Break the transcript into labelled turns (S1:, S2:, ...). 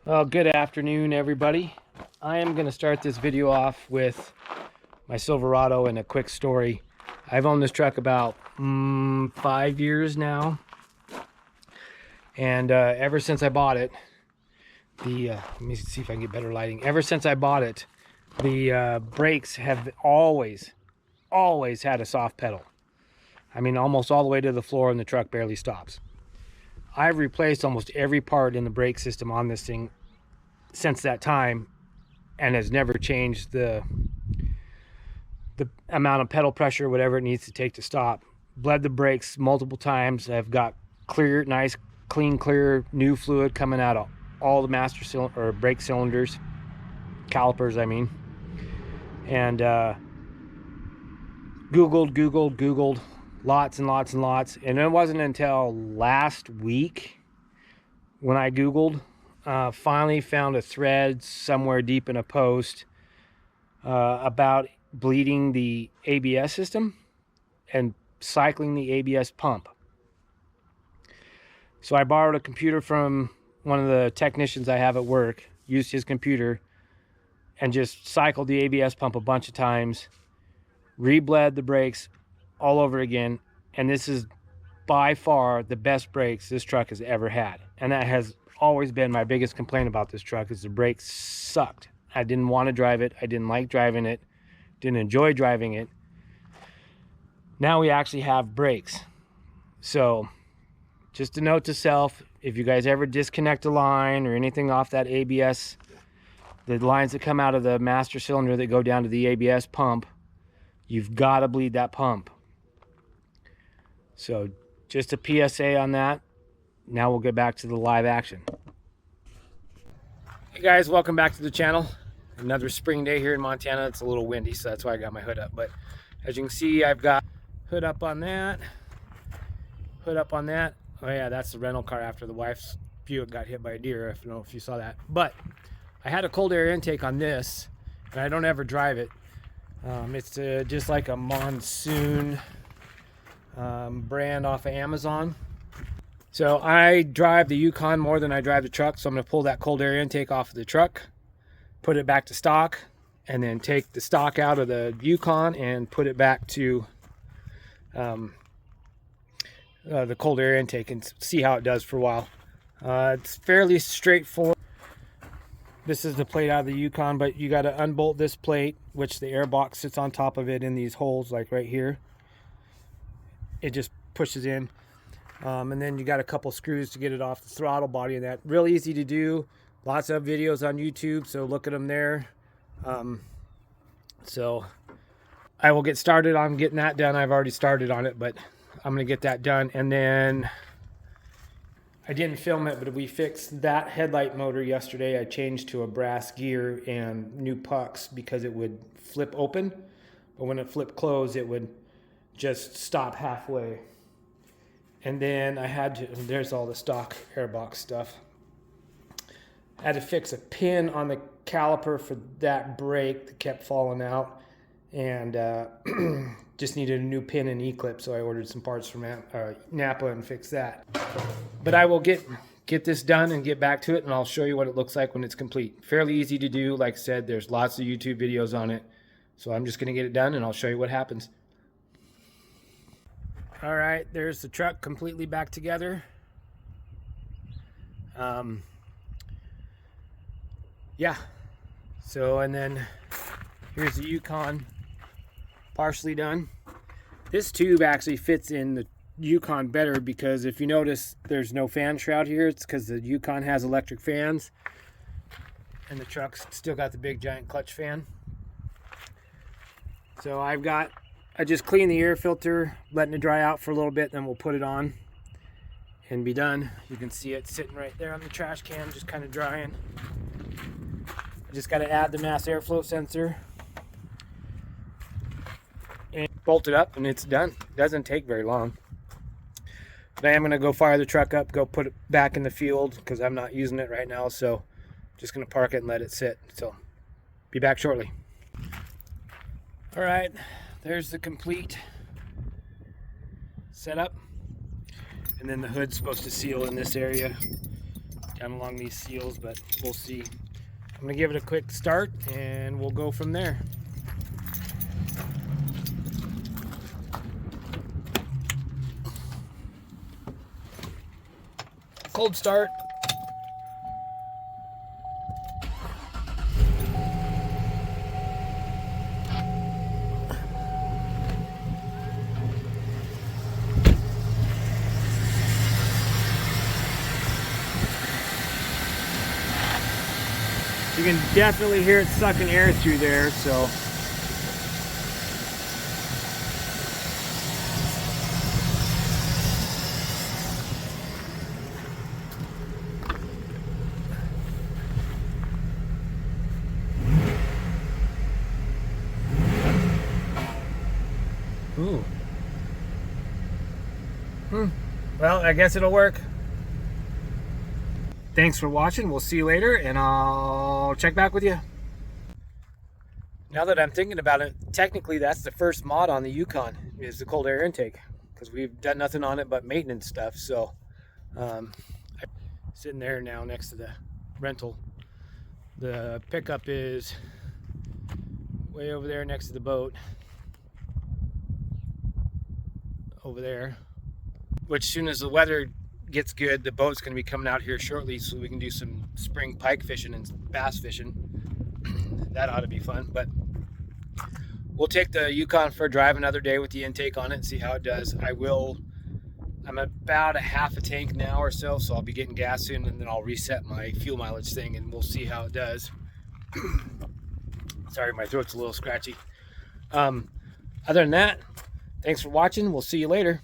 S1: Well, good afternoon, everybody. I am going to start this video off with my Silverado and a quick story. I've owned this truck about 5 years now, and ever since I bought it, let me see if I can get better lighting. Ever since I bought it, the brakes have always had a soft pedal. I mean, almost all the way to the floor, and the truck barely stops. I've replaced almost every part in the brake system on this thing since that time, and has never changed the amount of pedal pressure, whatever it needs to take to stop. Bled the brakes multiple times. I've got clear, nice, clear new fluid coming out of all the master cylinder or brake cylinders, calipers, I mean. And Googled lots and lots and lots, and it wasn't until last week when I Googled, finally found a thread somewhere deep in a post about bleeding the ABS system and cycling the ABS pump. So I borrowed a computer from one of the technicians I have at work, used his computer, and just cycled the ABS pump a bunch of times, re-bled the brakes all over again, and this is by far the best brakes this truck has ever had. And that has always been my biggest complaint about this truck, is the brakes sucked. I didn't want to drive it. I didn't like driving it. Didn't enjoy driving it. Now we actually have brakes. So just a note to self, if you guys ever disconnect a line or anything off that ABS, the lines that come out of the master cylinder that go down to the ABS pump, you've got to bleed that pump. So just a PSA on that. Now we'll get back to the live action. Hey guys, welcome back to the channel. Another spring day here in Montana. It's a little windy, so that's why I got my hood up. But as you can see, I've got hood up on that, hood up on that. Oh yeah, that's the rental car after the wife's Buick got hit by a deer. I don't know if you saw that. But I had a cold air intake on this, and I don't ever drive it. It's just like a Monsoon brand off of Amazon. So I drive the Yukon more than I drive the truck, so I'm going to pull that cold air intake off of the truck, put it back to stock, and then take the stock out of the Yukon and put it back to the cold air intake and see how it does for a while. It's fairly straightforward. This is the plate out of the Yukon, but you got to unbolt this plate, which the air box sits on top of it in these holes, like right here. It just pushes in. And then you got a couple screws to get it off the throttle body and that. Real easy to do. Lots of videos on YouTube, so look at them there. So I will get started on getting that done. I've already started on it, but I'm going to get that done. And then I didn't film it, but we fixed that headlight motor yesterday. I changed to a brass gear and new pucks because it would flip open, but when it flipped closed, it would just stop halfway. And then I had to, there's all the stock airbox stuff. I had to fix a pin on the caliper for that brake that kept falling out, and just needed a new pin and E-clip, so I ordered some parts from Napa and fixed that. But I will get this done and get back to it, and I'll show you what it looks like when it's complete. Fairly easy to do. Like I said, there's lots of YouTube videos on it, so I'm just going to get it done and I'll show you what happens. All right, there's the truck completely back together. Yeah, so, and then here's the Yukon partially done. This tube actually fits in the Yukon better because if you notice, there's no fan shroud here. It's because the Yukon has electric fans and the truck's still got the big giant clutch fan. So I just cleaned the air filter, letting it dry out for a little bit, then we'll put it on and be done. You can see it sitting right there on the trash can, just kind of drying. I just got to add the mass airflow sensor and bolt it up, and it's done. It doesn't take very long. But I am going to go fire the truck up, go put it back in the field because I'm not using it right now, so I'm just going to park it and let it sit. So be back shortly. All right. There's the complete setup, and then the hood's supposed to seal in this area down along these seals, but we'll see. I'm gonna give it a quick start and we'll go from there. Cold start. You can definitely hear it sucking air through there, so. Ooh. Well, I guess it'll work. Thanks for watching. We'll see you later, and I'll check back with you. Now that I'm thinking about it, technically that's the first mod on the Yukon, is the cold air intake, because we've done nothing on it but maintenance stuff. So I'm sitting there now next to the rental. The pickup is way over there next to the boat. Over there. Which, as soon as the weather gets good, the boat's going to be coming out here shortly, so we can do some spring pike fishing and bass fishing. That ought to be fun. But we'll take the Yukon for a drive another day with the intake on it and see how it does. I'm about a half a tank now or so, so I'll be getting gas soon, and then I'll reset my fuel mileage thing and we'll see how it does. Sorry, my throat's a little scratchy. Other than that, thanks for watching. We'll see you later.